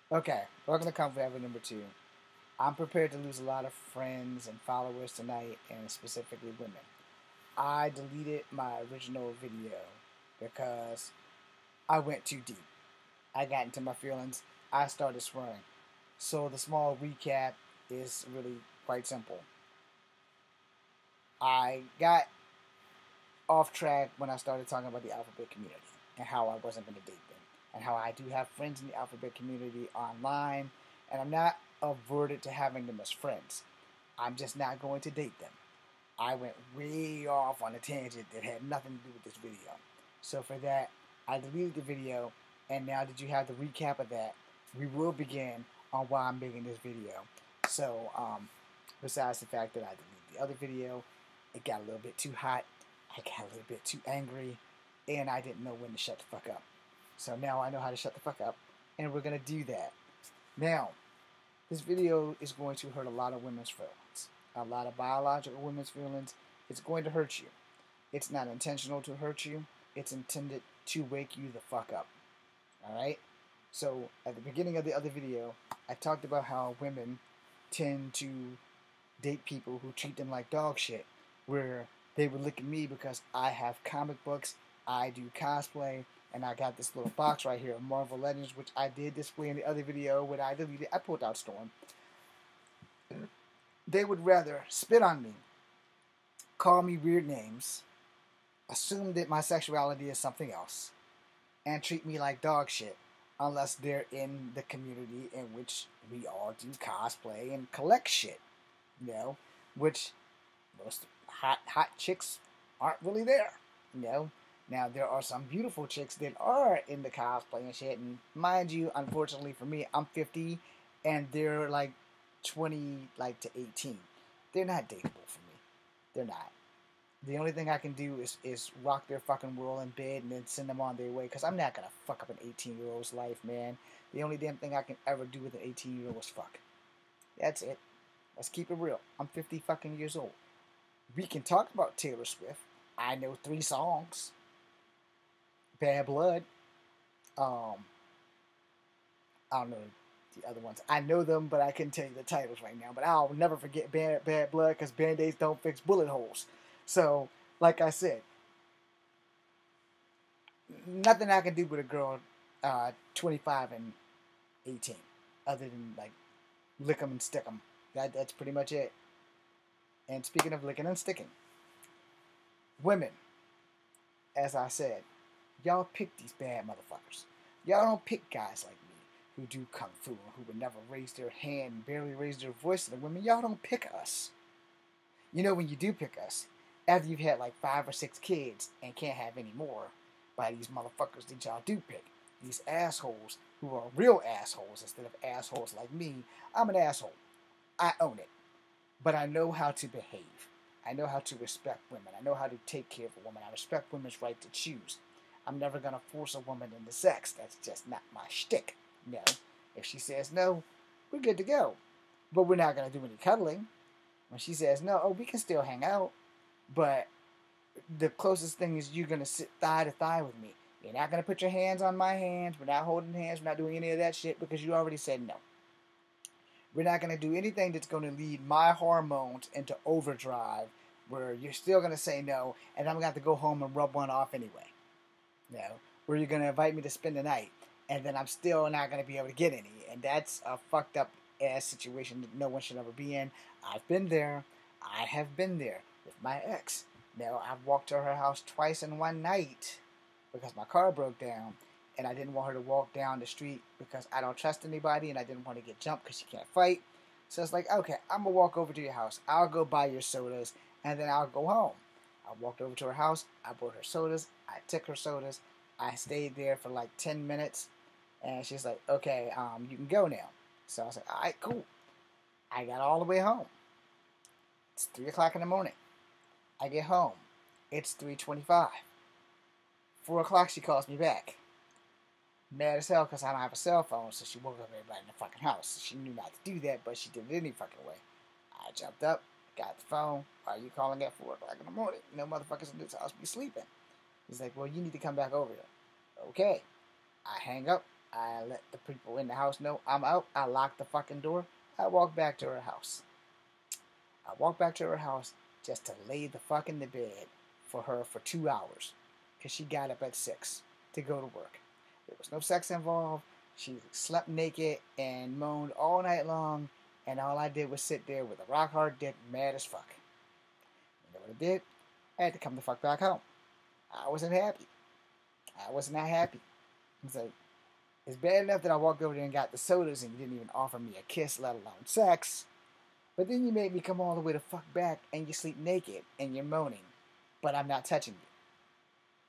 Okay, welcome to Comfort Ever number 2. I'm prepared to lose a lot of friends and followers tonight, and specifically women. I deleted my original video because I went too deep. I got into my feelings. I started swearing. So the small recap is really quite simple. I got off track when I started talking about the alphabet community and how I wasn't going to date them, and how I do have friends in the alphabet community online, and I'm not averted to having them as friends. I'm just not going to date them. I went way off on a tangent that had nothing to do with this video. So for that, I deleted the video, and now that you have the recap of that, we will begin on why I'm making this video. So, besides the fact that I deleted the other video, it got a little bit too hot, I got a little bit too angry, and I didn't know when to shut the fuck up. So now I know how to shut the fuck up, and we're gonna do that. Now, this video is going to hurt a lot of women's feelings, a lot of biological women's feelings. It's going to hurt you. It's not intentional to hurt you. It's intended to wake you the fuck up. Alright? So, at the beginning of the other video, I talked about how women tend to date people who treat them like dog shit, where they would look at me because I have comic books, I do cosplay, and I got this little box right here of Marvel Legends, which I did display in the other video when I deleted. I pulled out Storm. They would rather spit on me, call me weird names, assume that my sexuality is something else, and treat me like dog shit unless they're in the community in which we all do cosplay and collect shit, you know, which most hot chicks aren't really there, you know. Now there are some beautiful chicks that are in the cosplay and shit, and mind you, unfortunately for me, I'm 50, and they're like 20, like to 18. They're not dateable for me. They're not. The only thing I can do is rock their fucking world in bed and then send them on their way, because I'm not gonna fuck up an 18-year-old's life, man. The only damn thing I can ever do with an 18-year-old is fuck. That's it. Let's keep it real. I'm 50 fucking years old. We can talk about Taylor Swift. I know 3 songs. Bad Blood. I don't know the other ones. I know them, but I couldn't tell you the titles right now. But I'll never forget Bad Blood, because Band-Aids don't fix bullet holes. So, like I said, nothing I can do with a girl 25 and 18, other than like lick them and stick them. That's pretty much it. And speaking of licking and sticking, women, as I said, y'all pick these bad motherfuckers. Y'all don't pick guys like me who do kung fu and who would never raise their hand and barely raise their voice to the women. Y'all don't pick us. You know, when you do pick us, after you've had like 5 or 6 kids and can't have any more, by these motherfuckers that y'all do pick. These assholes who are real assholes instead of assholes like me. I'm an asshole. I own it. But I know how to behave. I know how to respect women. I know how to take care of a woman. I respect women's right to choose. I'm never going to force a woman into sex. That's just not my shtick. No. If she says no, we're good to go. But we're not going to do any cuddling. When she says no, oh, we can still hang out. But the closest thing is you're going to sit thigh to thigh with me. You're not going to put your hands on my hands. We're not holding hands. We're not doing any of that shit because you already said no. We're not going to do anything that's going to lead my hormones into overdrive where you're still going to say no, and I'm going to have to go home and rub one off anyway. You know, where you're going to invite me to spend the night, and then I'm still not going to be able to get any. And that's a fucked up ass situation that no one should ever be in. I've been there. I have been there with my ex. Now, I've walked to her house twice in one night because my car broke down, and I didn't want her to walk down the street because I don't trust anybody, and I didn't want to get jumped because she can't fight. So it's like, okay, I'm going to walk over to your house. I'll go buy your sodas, and then I'll go home. I walked over to her house. I bought her sodas. I took her sodas. I stayed there for like 10 minutes, and she's like, okay, you can go now. So I was like, all right, cool. I got all the way home. It's 3 o'clock in the morning. I get home. It's 3:25. 4 o'clock, she calls me back. Mad as hell because I don't have a cell phone, so she woke up everybody in the fucking house. She knew not to do that, but she did it any fucking way. I jumped up, got the phone. Why are you calling at 4 o'clock in the morning? No motherfuckers in this house be sleeping. He's like, well, you need to come back over here. Okay. I hang up. I let the people in the house know I'm out. I lock the fucking door. I walk back to her house. I walk back to her house just to lay the fuck in the bed for her for 2 hours. Because she got up at 6 to go to work. There was no sex involved. She slept naked and moaned all night long. And all I did was sit there with a rock hard dick, mad as fuck. You know what I did? I had to come the fuck back home. I wasn't happy. I was not happy. It's like, it's bad enough that I walked over there and got the sodas and you didn't even offer me a kiss, let alone sex. But then you made me come all the way to fuck back and you sleep naked and you're moaning. But I'm not touching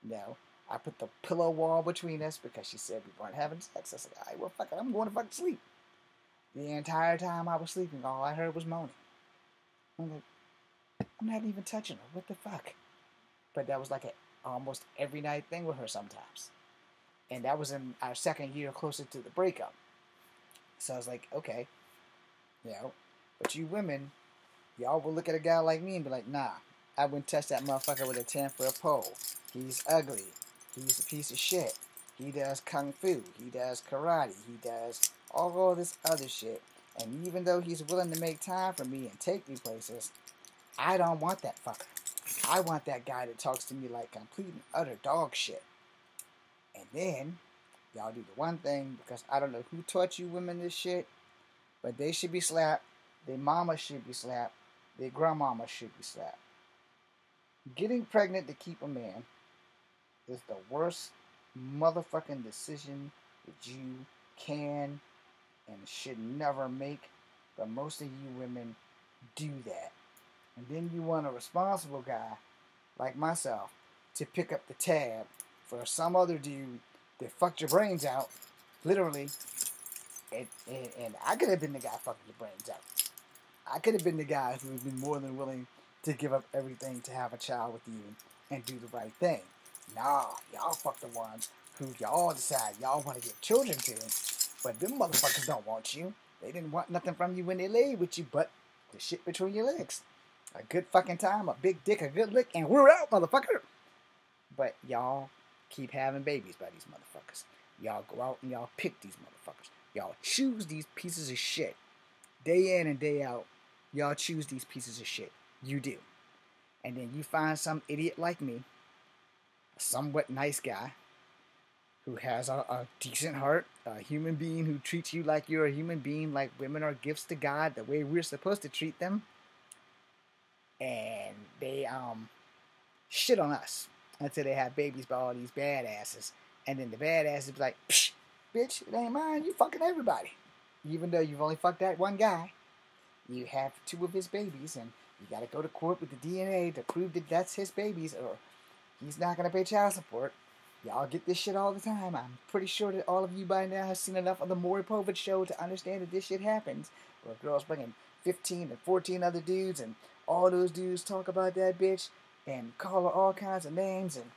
you. No. I put the pillow wall between us because she said we weren't having sex. I said, all right, well, fuck it. I'm going to fucking sleep. The entire time I was sleeping, all I heard was moaning. I'm like, I'm not even touching her. What the fuck? But that was like an almost every night thing with her sometimes. And that was in our second year closer to the breakup. So I was like, okay, you know, but you women, y'all will look at a guy like me and be like, nah, I wouldn't touch that motherfucker with a 10-foot pole. He's ugly. He's a piece of shit. He does kung fu. He does karate. He does all this other shit. And even though he's willing to make time for me and take me places, I don't want that fucker. I want that guy that talks to me like complete and utter dog shit. And then, y'all do the one thing, because I don't know who taught you women this shit, but they should be slapped. Their mama should be slapped. Their grandmama should be slapped. Getting pregnant to keep a man is the worst motherfucking decision that you can and should never make. But most of you women do that. And then you want a responsible guy like myself to pick up the tab for some other dude that fucked your brains out, literally. And I could have been the guy fucking your brains out. I could have been the guy who would have been more than willing to give up everything to have a child with you and do the right thing. Nah, y'all fuck the ones who y'all decide y'all want to give children to, but them motherfuckers don't want you. They didn't want nothing from you when they laid with you but the shit between your legs. A good fucking time, a big dick, a good lick, and we're out, motherfucker. But y'all keep having babies by these motherfuckers. Y'all go out and y'all pick these motherfuckers. Y'all choose these pieces of shit. Day in and day out, y'all choose these pieces of shit. You do. And then you find some idiot like me, a somewhat nice guy, who has a decent heart, a human being who treats you like you're a human being, like women are gifts to God, the way we're supposed to treat them. And they shit on us until they have babies by all these badasses. And then the badasses be like, psh, bitch, it ain't mine, you fucking everybody. Even though you've only fucked that one guy, you have 2 of his babies, and you gotta go to court with the DNA to prove that that's his babies, or he's not gonna pay child support. Y'all get this shit all the time. I'm pretty sure that all of you by now have seen enough of the Maury Povich show to understand that this shit happens, where girls bringing 15 and 14 other dudes, and all those dudes talk about that bitch and call her all kinds of names, and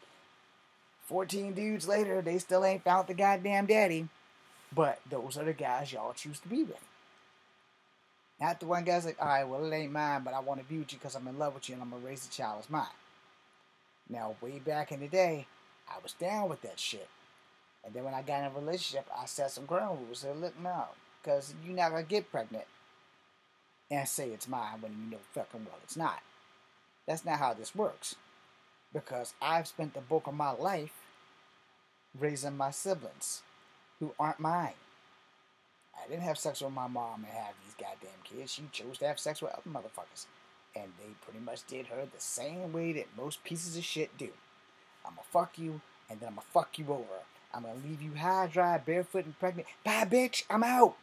14 dudes later, they still ain't found the goddamn daddy. But those are the guys y'all choose to be with. Not the one guy's like, all right, well, it ain't mine, but I want to be with you because I'm in love with you and I'm going to raise the child as mine. Now, way back in the day, I was down with that shit. And then when I got in a relationship, I set some ground rules. I said, look, no, because you're not going to get pregnant and say it's mine when you know fucking well it's not. That's not how this works. Because I've spent the bulk of my life raising my siblings who aren't mine. I didn't have sex with my mom and have these goddamn kids. She chose to have sex with other motherfuckers. And they pretty much did her the same way that most pieces of shit do. I'm gonna fuck you, and then I'm gonna fuck you over. I'm gonna leave you high, dry, barefoot, and pregnant. Bye, bitch, I'm out.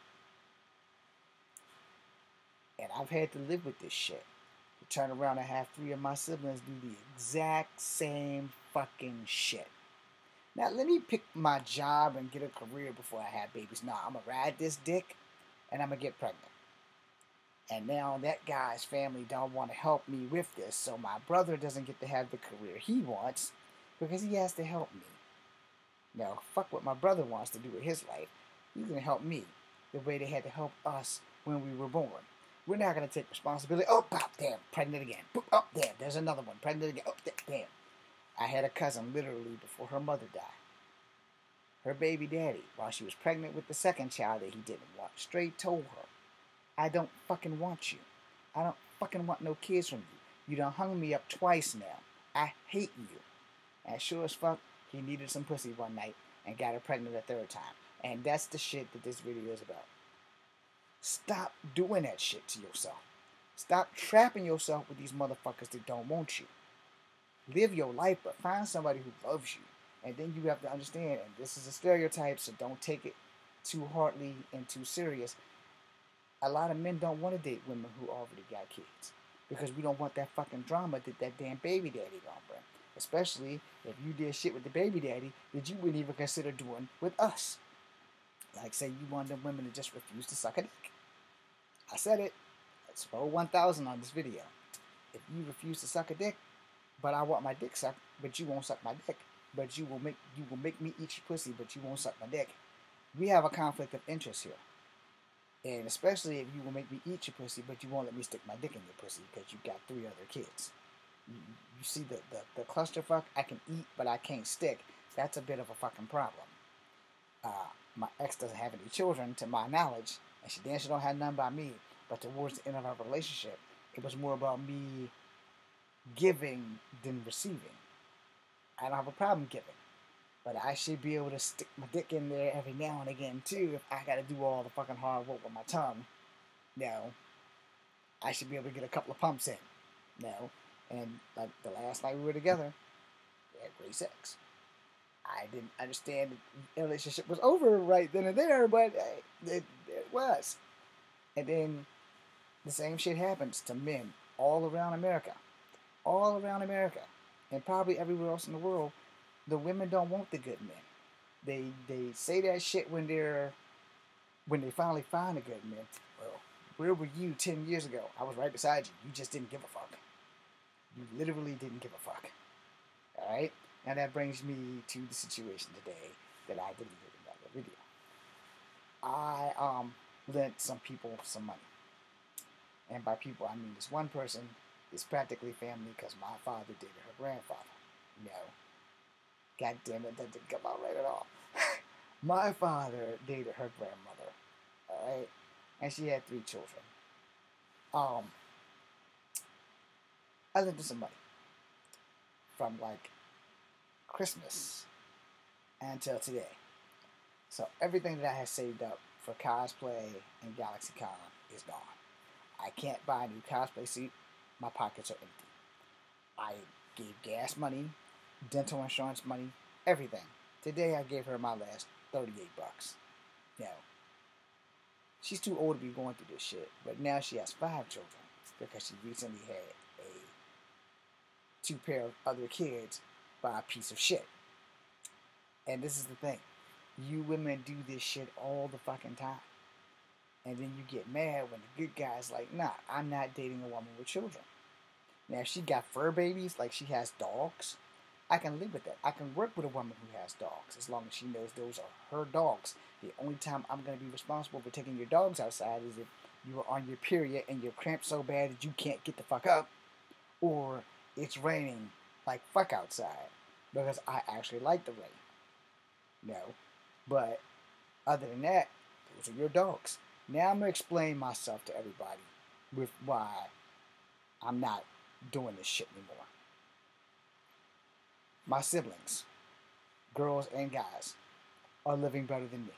And I've had to live with this shit. To turn around and have 3 of my siblings do the exact same fucking shit. Now, let me pick my job and get a career before I have babies. Nah, I'm going to ride this dick, and I'm going to get pregnant. And now that guy's family don't want to help me with this, so my brother doesn't get to have the career he wants because he has to help me. Now, fuck what my brother wants to do with his life. He's going to help me the way they had to help us when we were born. We're not going to take responsibility. Oh, pop, damn, pregnant again. Oh, damn, there's another one, pregnant again. Oh, damn. I had a cousin literally before her mother died. her baby daddy, while she was pregnant with the second child that he didn't want, straight told her, I don't fucking want you. I don't fucking want no kids from you. You done hung me up twice now. I hate you. And sure as fuck, he needed some pussy one night and got her pregnant a third time. And that's the shit that this video is about. Stop doing that shit to yourself. Stop trapping yourself with these motherfuckers that don't want you. Live your life, but find somebody who loves you. And then you have to understand, and this is a stereotype, so don't take it too hardly and too serious. A lot of men don't want to date women who already got kids. Because we don't want that fucking drama that damn baby daddy gonna bring. Especially if you did shit with the baby daddy that you wouldn't even consider doing with us. Like, say you want them women to just refuse to suck a dick. I said it. It's roll 1,000 on this video. If you refuse to suck a dick, but I want my dick sucked, but you won't suck my dick, but you will make me eat your pussy, but you won't suck my dick. We have a conflict of interest here. And especially if you will make me eat your pussy, but you won't let me stick my dick in your pussy because you got 3 other kids. You see the clusterfuck? I can eat, but I can't stick. That's a bit of a fucking problem. My ex doesn't have any children, to my knowledge, and she don't have none by me. But towards the end of our relationship, it was more about me giving than receiving. I don't have a problem giving, but I should be able to stick my dick in there every now and again too. If I gotta do all the fucking hard work with my tongue, no, I should be able to get a couple of pumps in, no. And like the last night we were together, we had great sex. I didn't understand the relationship was over right then and there, but it was. And then the same shit happens to men all around America. All around America. And probably everywhere else in the world. The women don't want the good men. They say that shit when they finally find a good man. Well, where were you 10 years ago? I was right beside you. You just didn't give a fuck. You literally didn't give a fuck. Alright? And that brings me to the situation today that I deleted in that video. I lent some people some money. And by people, I mean this one person is practically family because my father dated her grandfather. No. God damn it, that didn't come out right at all. My father dated her grandmother. Alright? And she had 3 children. I lent her some money. From like Christmas until today. So everything that I had saved up for cosplay and GalaxyCon is gone. I can't buy a new cosplay suit. My pockets are empty. I gave gas money, dental insurance money, everything. Today I gave her my last 38 bucks. You know, she's too old to be going through this shit, but now she has 5 children because she recently had a 2 pair of other kids by a piece of shit. And this is the thing. You women do this shit all the fucking time. And then you get mad when the good guy's like, nah, I'm not dating a woman with children. Now, if she got fur babies, like she has dogs, I can live with that. I can work with a woman who has dogs as long as she knows those are her dogs. The only time I'm going to be responsible for taking your dogs outside is if you are on your period and you're cramped so bad that you can't get the fuck up, or it's raining like fuck outside, because I actually like the rain. No. But other than that, those are your dogs. Now I'm going to explain myself to everybody with why I'm not doing this shit anymore. My siblings, girls and guys, are living better than me.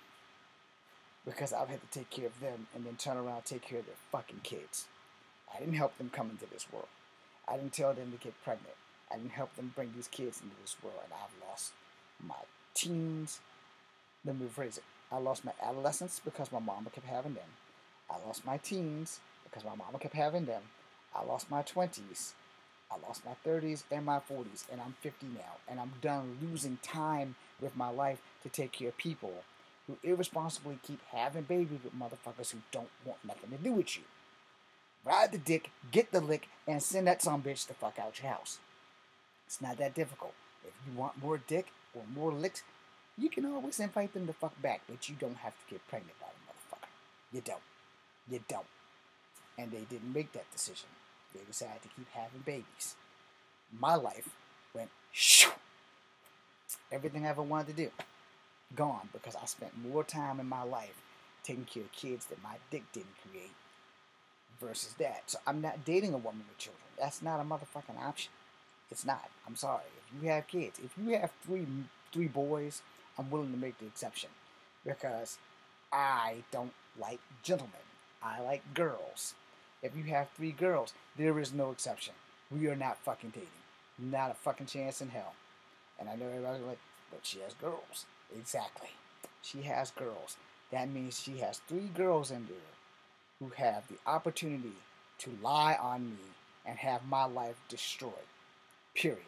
Because I've had to take care of them and then turn around and take care of their fucking kids. I didn't help them come into this world. I didn't tell them to get pregnant. I didn't help them bring these kids into this world. And I've lost my teens. Let me rephrase it. I lost my adolescence because my mama kept having them. I lost my teens because my mama kept having them. I lost my 20s. I lost my 30s and my 40s. And I'm 50 now. And I'm done losing time with my life to take care of people who irresponsibly keep having babies with motherfuckers who don't want nothing to do with you. Ride the dick, get the lick, and send that sumbitch the fuck out your house. It's not that difficult. If you want more dick or more licks, you can always invite them to fuck back, but you don't have to get pregnant by the motherfucker. You don't. You don't. And they didn't make that decision. They decided to keep having babies. My life went shoo. Everything I ever wanted to do. gone because I spent more time in my life taking care of kids that my dick didn't create versus that. So I'm not dating a woman with children. That's not a motherfucking option. It's not. I'm sorry. If you have kids, if you have three boys, I'm willing to make the exception because I don't like gentlemen. I like girls. If you have 3 girls, there is no exception. We are not fucking dating. Not a fucking chance in hell. And I know everybody's like, but she has girls. Exactly. She has girls. That means she has 3 girls in there who have the opportunity to lie on me and have my life destroyed. Period.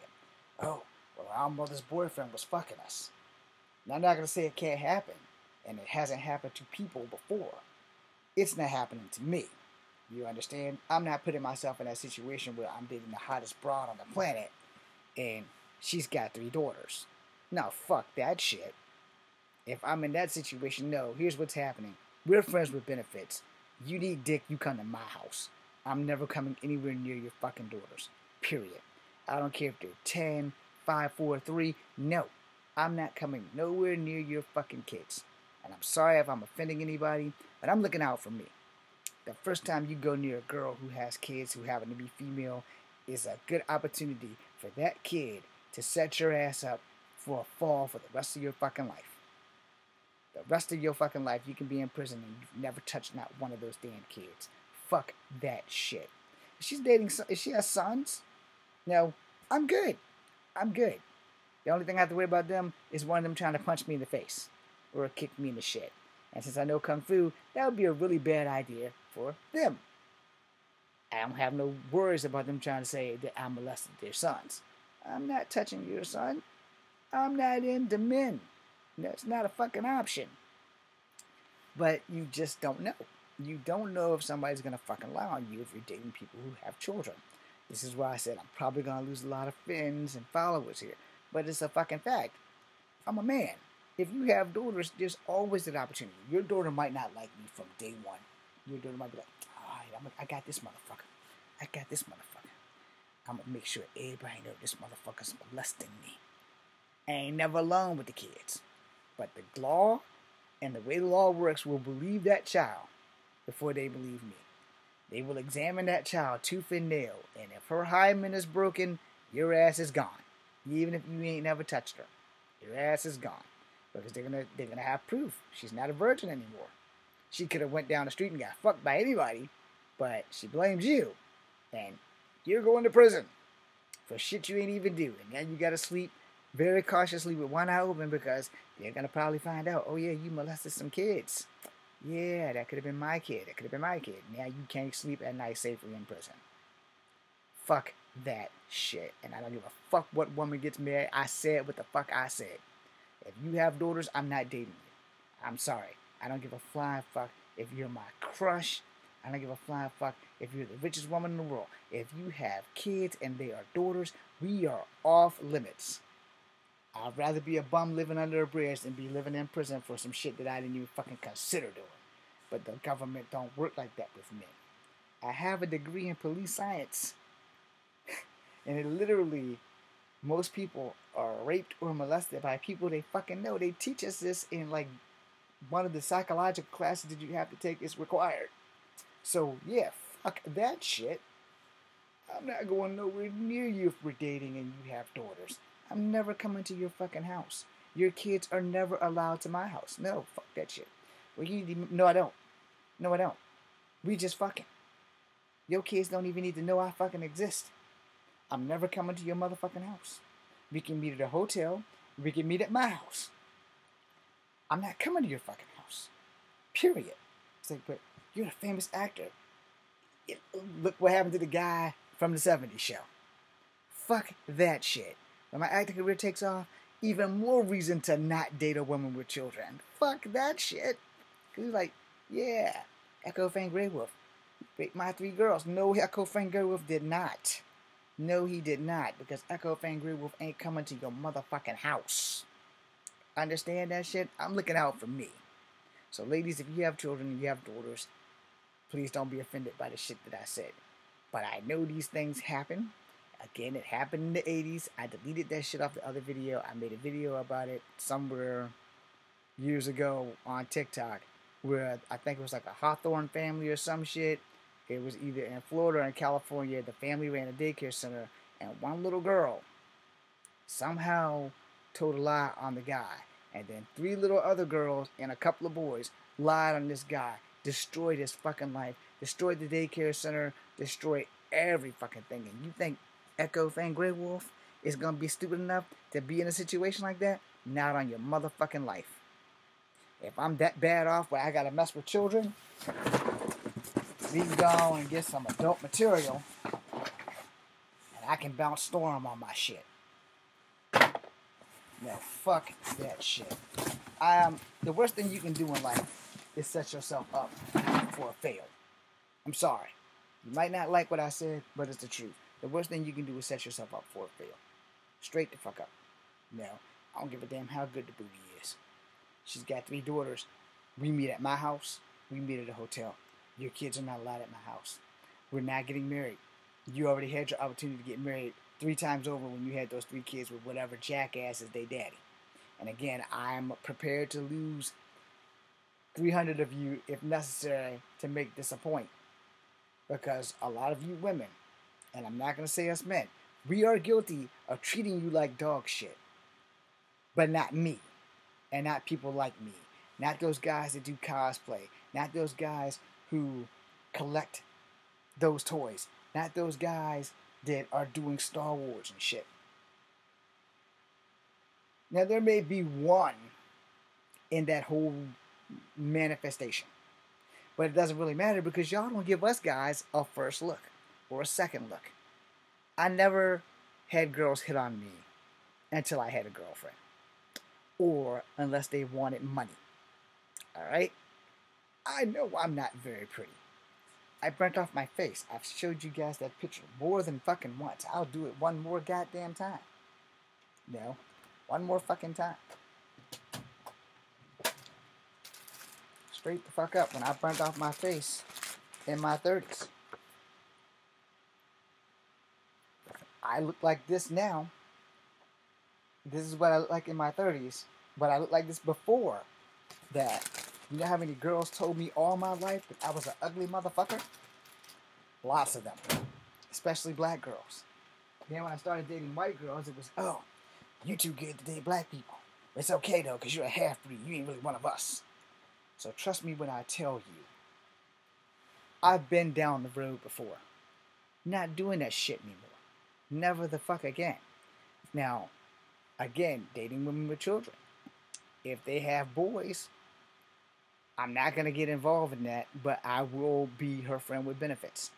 Oh, well, our mother's boyfriend was fucking us. Now, I'm not going to say it can't happen, and it hasn't happened to people before. It's not happening to me. You understand? I'm not putting myself in that situation where I'm dating the hottest broad on the planet, and she's got 3 daughters. Now, fuck that shit. If I'm in that situation, no, here's what's happening. We're friends with benefits. You need dick, you come to my house. I'm never coming anywhere near your fucking daughters. Period. I don't care if they're 10, 5, 4, 3. No. I'm not coming nowhere near your fucking kids. And I'm sorry if I'm offending anybody, but I'm looking out for me. The first time you go near a girl who has kids who happen to be female is a good opportunity for that kid to set your ass up for a fall for the rest of your fucking life. The rest of your fucking life you can be in prison and you've never touched not one of those damn kids. Fuck that shit. If she's dating, if she has sons, no, I'm good. I'm good. The only thing I have to worry about them is one of them trying to punch me in the face or kick me in the shit. And since I know Kung Fu, that would be a really bad idea for them. I don't have no worries about them trying to say that I molested their sons. I'm not touching your son. I'm not into men. That's not a fucking option. But you just don't know. You don't know if somebody's going to fucking lie on you if you're dating people who have children. This is why I said I'm probably going to lose a lot of fans and followers here. But it's a fucking fact. I'm a man. If you have daughters, there's always an opportunity. Your daughter might not like me from day one. Your daughter might be like, oh, I got this motherfucker. I got this motherfucker. I'm going to make sure everybody knows this motherfucker's molesting me. I ain't never alone with the kids. But the law and the way the law works will believe that child before they believe me. They will examine that child tooth and nail. And if her hymen is broken, your ass is gone. Even if you ain't never touched her. Your ass is gone. Because they're gonna have proof. She's not a virgin anymore. She could have went down the street and got fucked by anybody, but she blames you. And you're going to prison for shit you ain't even do. And now you gotta sleep very cautiously with one eye open because they're gonna probably find out, oh yeah, you molested some kids. Yeah, that could have been my kid. That could have been my kid. Now you can't sleep at night safely in prison. Fuck that shit. And I don't give a fuck what woman gets married. I said what the fuck I said. If you have daughters, I'm not dating you. I'm sorry. I don't give a flying fuck if you're my crush. I don't give a flying fuck if you're the richest woman in the world. If you have kids and they are daughters, we are off limits. I'd rather be a bum living under a bridge than be living in prison for some shit that I didn't even fucking consider doing. But the government don't work like that with men. I have a degree in police science. And it literally, most people are raped or molested by people they fucking know. They teach us this in like one of the psychological classes that you have to take is required. So yeah, fuck that shit. I'm not going nowhere near you if we're dating and you have daughters. I'm never coming to your fucking house. Your kids are never allowed to my house. No, fuck that shit. Well, no, I don't. No, I don't. We just fucking. Your kids don't even need to know I fucking exist. I'm never coming to your motherfucking house. We can meet at a hotel. We can meet at my house. I'm not coming to your fucking house. Period. It's like, but you're a famous actor. Look what happened to the guy from the 70s show. Fuck that shit. When my acting career takes off, even more reason to not date a woman with children. Fuck that shit. Cause he's like, yeah, Echo Fang Grey Wolf raped my 3 girls. No, Echo Fang Grey Wolf did not. No, he did not. Because Echo Fang Grey Wolf ain't coming to your motherfucking house. Understand that shit? I'm looking out for me. So ladies, if you have children and you have daughters, please don't be offended by the shit that I said. But I know these things happen. Again, it happened in the 80s. I deleted that shit off the other video. I made a video about it somewhere years ago on TikTok where I think it was like a Hawthorne family or some shit. It was either in Florida or in California. The family ran a daycare center, and one little girl somehow told a lie on the guy. And then three little other girls and a couple of boys lied on this guy, destroyed his fucking life, destroyed the daycare center, destroyed every fucking thing. And you think Echo Fan Grey Wolf is gonna be stupid enough to be in a situation like that? Not on your motherfucking life. If I'm that bad off where I gotta mess with children, we can go and get some adult material and I can bounce Storm on my shit. No, fuck that shit. The worst thing you can do in life is set yourself up for a fail. I'm sorry. You might not like what I said, but it's the truth. The worst thing you can do is set yourself up for a fail. Straight the fuck up. No, I don't give a damn how good the booty is. She's got 3 daughters. We meet at my house. We meet at a hotel. Your kids are not allowed at my house. We're not getting married. You already had your opportunity to get married 3 times over when you had those 3 kids with whatever jackass is their daddy. And again, I'm prepared to lose 300 of you if necessary to make this a point. Because a lot of you women, and I'm not going to say us men, we are guilty of treating you like dog shit. But not me. And not people like me. Not those guys that do cosplay. Not those guys who collect those toys. Not those guys that are doing Star Wars and shit. Now, there may be one in that whole manifestation. But it doesn't really matter because y'all don't give us guys a first look or a second look. I never had girls hit on me until I had a girlfriend. Or unless they wanted money. Alright? I know I'm not very pretty. I burnt off my face. I've showed you guys that picture more than fucking once. I'll do it one more goddamn time. No. One more fucking time. Straight the fuck up when I burnt off my face in my 30s. I look like this now. This is what I look like in my 30s. But I looked like this before that. You know how many girls told me all my life that I was an ugly motherfucker? Lots of them. Especially black girls. Then when I started dating white girls, it was, oh, you too good to date black people. It's okay though, because you're a half-breed. You ain't really one of us. So trust me when I tell you, I've been down the road before. Not doing that shit anymore. Never the fuck again. Now, again, dating women with children. If they have boys, I'm not going to get involved in that, but I will be her friend with benefits.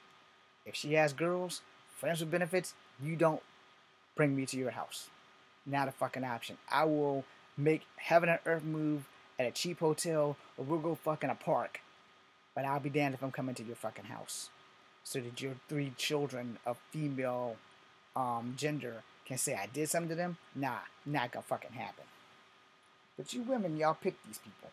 If she has girls, friends with benefits, you don't bring me to your house. Not a fucking option. I will make heaven and earth move at a cheap hotel, or we'll go fuck in a park. But I'll be damned if I'm coming to your fucking house. So that your 3 children of female gender can say I did something to them. Nah, not gonna fucking happen. But you women, y'all pick these people.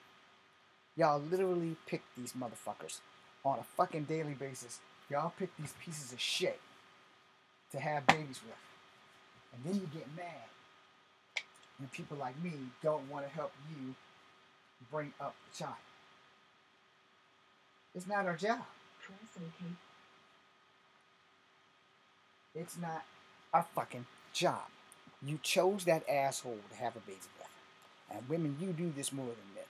Y'all literally pick these motherfuckers on a fucking daily basis. Y'all pick these pieces of shit to have babies with. And then you get mad when people like me don't want to help you bring up the child. It's not our job. It's not our fucking job. You chose that asshole to have a baby with. And women, you do this more than men.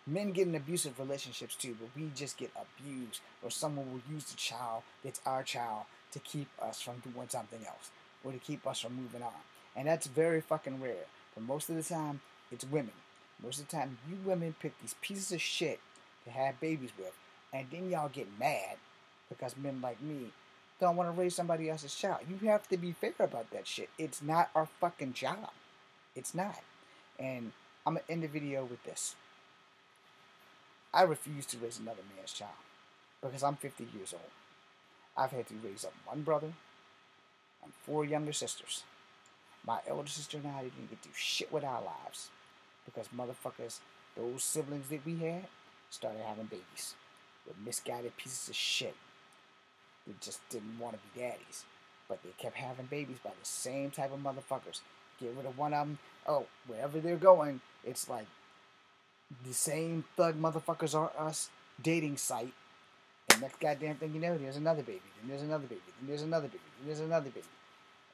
Men get in abusive relationships too, but we just get abused, or someone will use the child that's our child to keep us from doing something else, or to keep us from moving on. And that's very fucking rare. But most of the time, it's women. Most of the time, you women pick these pieces of shit to have babies with, and then y'all get mad because men like me don't want to raise somebody else's child. You have to be fair about that shit. It's not our fucking job. It's not. And I'm going to end the video with this. I refuse to raise another man's child because I'm 50 years old. I've had to raise up 1 brother and 4 younger sisters. My elder sister and I didn't get to do shit with our lives because motherfuckers, those siblings that we had, started having babies with misguided pieces of shit. They just didn't want to be daddies, but they kept having babies by the same type of motherfuckers. Get rid of one of them, oh, wherever they're going, it's like The same thug motherfuckers are us dating site. And next goddamn thing you know, there's another baby. Then there's another baby. Then there's another baby. Then there's another baby.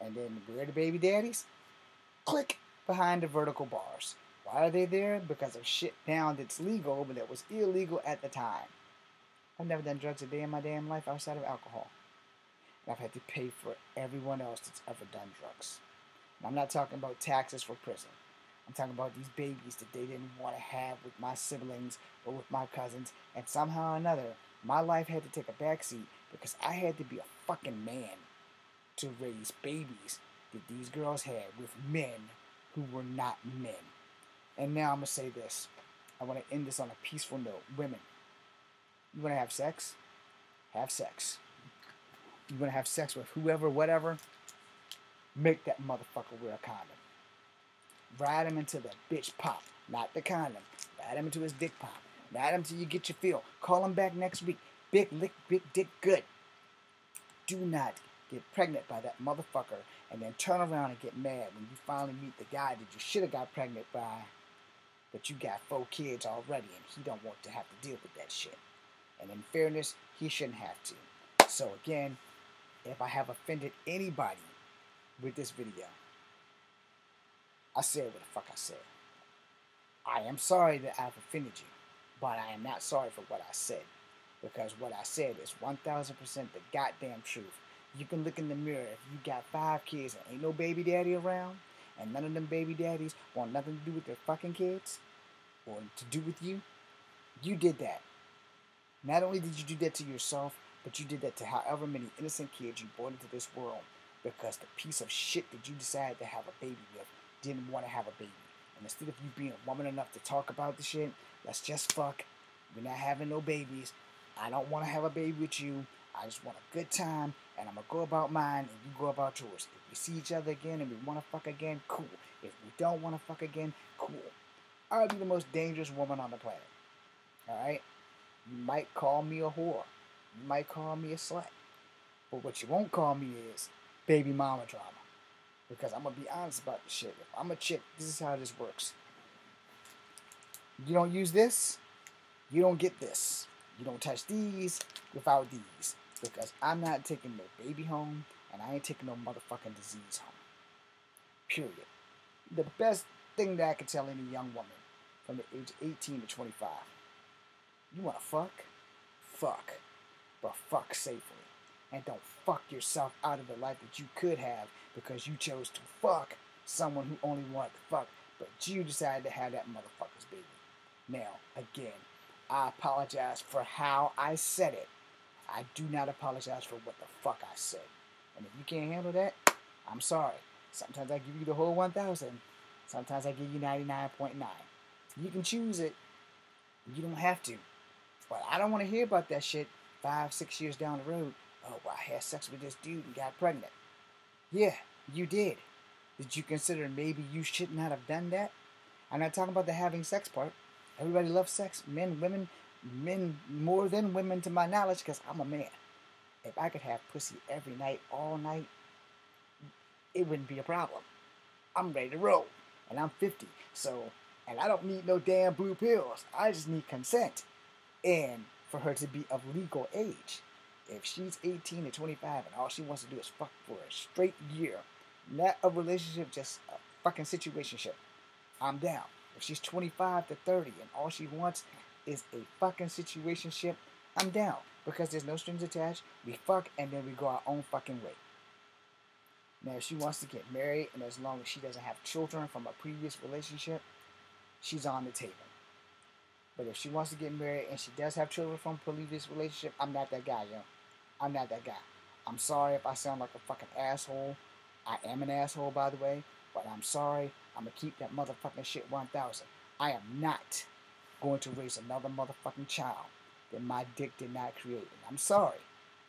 And then where are the baby daddies? Click behind the vertical bars. Why are they there? Because of shit now that's legal, but that was illegal at the time. I've never done drugs a day in my damn life outside of alcohol. And I've had to pay for everyone else that's ever done drugs. And I'm not talking about taxes for prison. I'm talking about these babies that they didn't want to have with my siblings or with my cousins. And somehow or another, my life had to take a backseat because I had to be a fucking man to raise babies that these girls had with men who were not men. And now I'm going to say this. I want to end this on a peaceful note. Women, you want to have sex? Have sex. You want to have sex with whoever, whatever? Make that motherfucker wear a condom. Ride him until the bitch pop. Not the condom. Ride him until his dick pop. Ride him until you get your feel. Call him back next week. Big lick, big dick good. Do not get pregnant by that motherfucker and then turn around and get mad when you finally meet the guy that you should have got pregnant by, but you got 4 kids already and he don't want to have to deal with that shit. And in fairness, he shouldn't have to. So again, if I have offended anybody with this video, I said what the fuck I said. I am sorry that I've offended you, but I am not sorry for what I said. Because what I said is 1000% the goddamn truth. You can look in the mirror. If you got 5 kids and ain't no baby daddy around, and none of them baby daddies want nothing to do with their fucking kids, or to do with you, you did that. Not only did you do that to yourself, but you did that to however many innocent kids you brought into this world, because the piece of shit that you decided to have a baby with didn't want to have a baby. And instead of you being a woman enough to talk about the shit, let's just fuck. We're not having no babies. I don't want to have a baby with you. I just want a good time, and I'm going to go about mine, and you go about yours. If we see each other again and we want to fuck again, cool. If we don't want to fuck again, cool. I'll be the most dangerous woman on the planet. Alright? You might call me a whore. You might call me a slut. But what you won't call me is baby mama drama. Because I'm going to be honest about this shit. If I'm a chick, this is how this works. You don't use this, you don't get this. You don't touch these without these. Because I'm not taking no baby home, and I ain't taking no motherfucking disease home. Period. The best thing that I can tell any young woman from the age 18 to 25. You want to fuck? Fuck. But fuck safely. And don't fuck yourself out of the life that you could have because you chose to fuck someone who only wanted to fuck, but you decided to have that motherfucker's baby. Now, again, I apologize for how I said it. I do not apologize for what the fuck I said. And if you can't handle that, I'm sorry. Sometimes I give you the whole 1,000. Sometimes I give you 99.9. You can choose it. You don't have to. But I don't want to hear about that shit 5-6 years down the road. Oh, well, I had sex with this dude and got pregnant. Yeah, you did. Did you consider maybe you should not have done that? I'm not talking about the having sex part. Everybody loves sex. Men, women, men more than women to my knowledge, because I'm a man. If I could have pussy every night, all night, it wouldn't be a problem. I'm ready to roll. And I'm 50. So, and I don't need no damn blue pills. I just need consent. And for her to be of legal age. If she's 18 to 25 and all she wants to do is fuck for a straight year, not a relationship, just a fucking situationship, I'm down. If she's 25 to 30 and all she wants is a fucking situationship, I'm down. Because there's no strings attached, we fuck and then we go our own fucking way. Now, if she wants to get married and as long as she doesn't have children from a previous relationship, she's on the table. But if she wants to get married and she does have children from a previous relationship, I'm not that guy, yo. I'm not that guy. I'm sorry if I sound like a fucking asshole. I am an asshole, by the way. But I'm sorry. I'm going to keep that motherfucking shit 1,000. I am not going to raise another motherfucking child that my dick did not create. And I'm sorry.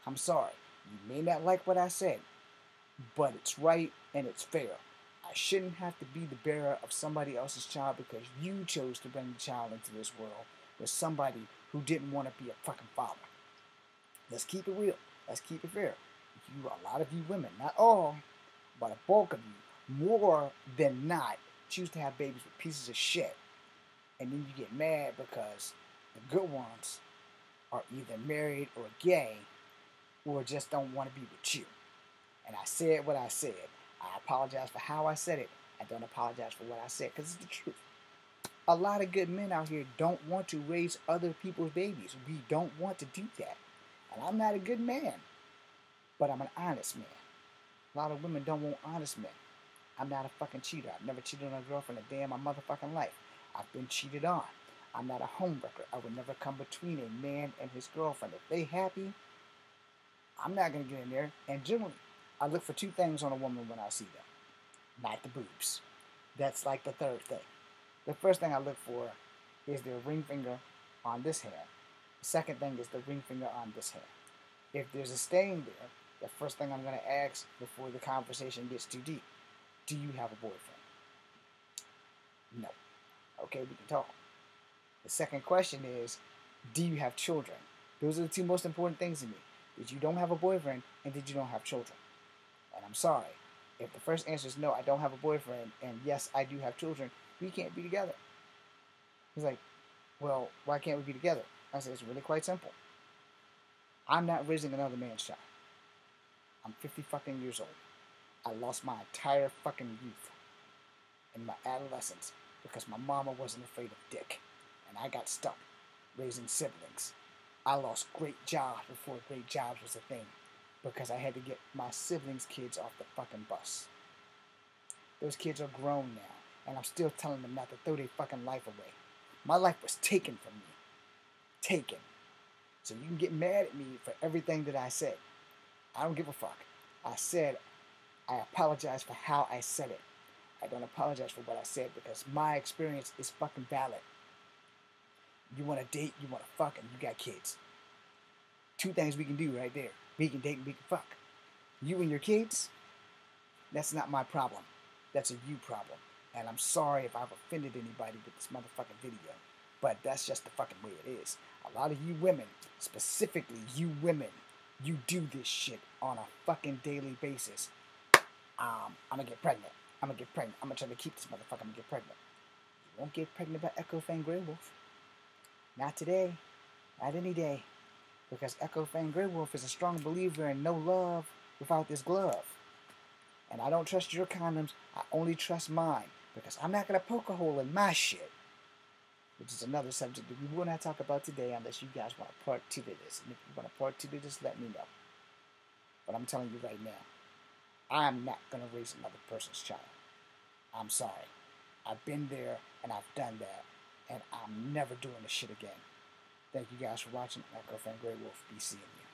I'm sorry. You may not like what I said, but it's right and it's fair. I shouldn't have to be the bearer of somebody else's child because you chose to bring the child into this world with somebody who didn't want to be a fucking father. Let's keep it real. Let's keep it fair. A lot of you women, not all, but a bulk of you, more than not, choose to have babies with pieces of shit And then you get mad because the good ones are either married or gay or just don't want to be with you. And I said what I said. I apologize for how I said it. I don't apologize for what I said because it's the truth. A lot of good men out here don't want to raise other people's babies. We don't want to do that. And I'm not a good man, but I'm an honest man. A lot of women don't want honest men. I'm not a fucking cheater. I've never cheated on a girlfriend a day in my motherfucking life. I've been cheated on. I'm not a homewrecker. I would never come between a man and his girlfriend. If they happy, I'm not going to get in there. And generally, I look for two things on a woman when I see them. Not the boobs. That's like the third thing. The first thing I look for is their ring finger on this hand. The second thing is the ring finger on this hand. If there's a stain there, the first thing I'm going to ask before the conversation gets too deep, do you have a boyfriend? No. Okay, we can talk. The second question is, do you have children? Those are the two most important things to me. Did you don't have a boyfriend, and did you don't have children? And I'm sorry. If the first answer is no, I don't have a boyfriend, and yes, I do have children, we can't be together. He's like, well, why can't we be together? I said, it's really quite simple. I'm not raising another man's child. I'm 50 fucking years old. I lost my entire fucking youth in my adolescence because my mama wasn't afraid of dick. And I got stuck raising siblings. I lost great jobs before great jobs was a thing because I had to get my siblings' kids off the fucking bus. Those kids are grown now, and I'm still telling them not to throw their fucking life away. My life was taken from me. Taken. So you can get mad at me for everything that I said. I don't give a fuck. I said I apologize for how I said it. I don't apologize for what I said because my experience is fucking valid. You want to date, you want to fuck, and you got kids. Two things we can do right there. We can date and we can fuck. You and your kids, that's not my problem. That's a you problem. And I'm sorry if I've offended anybody with this motherfucking video. But that's just the fucking way it is. A lot of you women, specifically you women, you do this shit on a fucking daily basis. I'm gonna get pregnant. I'm gonna get pregnant. I'm gonna try to keep this motherfucker. I'm gonna get pregnant. You won't get pregnant by Echo Fang Grey Wolf. Not today. Not any day. Because Echo Fang Grey Wolf is a strong believer in no love without this glove. And I don't trust your condoms. I only trust mine. Because I'm not gonna poke a hole in my shit. Which is another subject that we will not talk about today unless you guys want a part 2 to this. And if you want a part 2 to this, let me know. But I'm telling you right now, I'm not going to raise another person's child. I'm sorry. I've been there and I've done that. And I'm never doing this shit again. Thank you guys for watching. Echo Fan Grey Wolf. Be seeing you.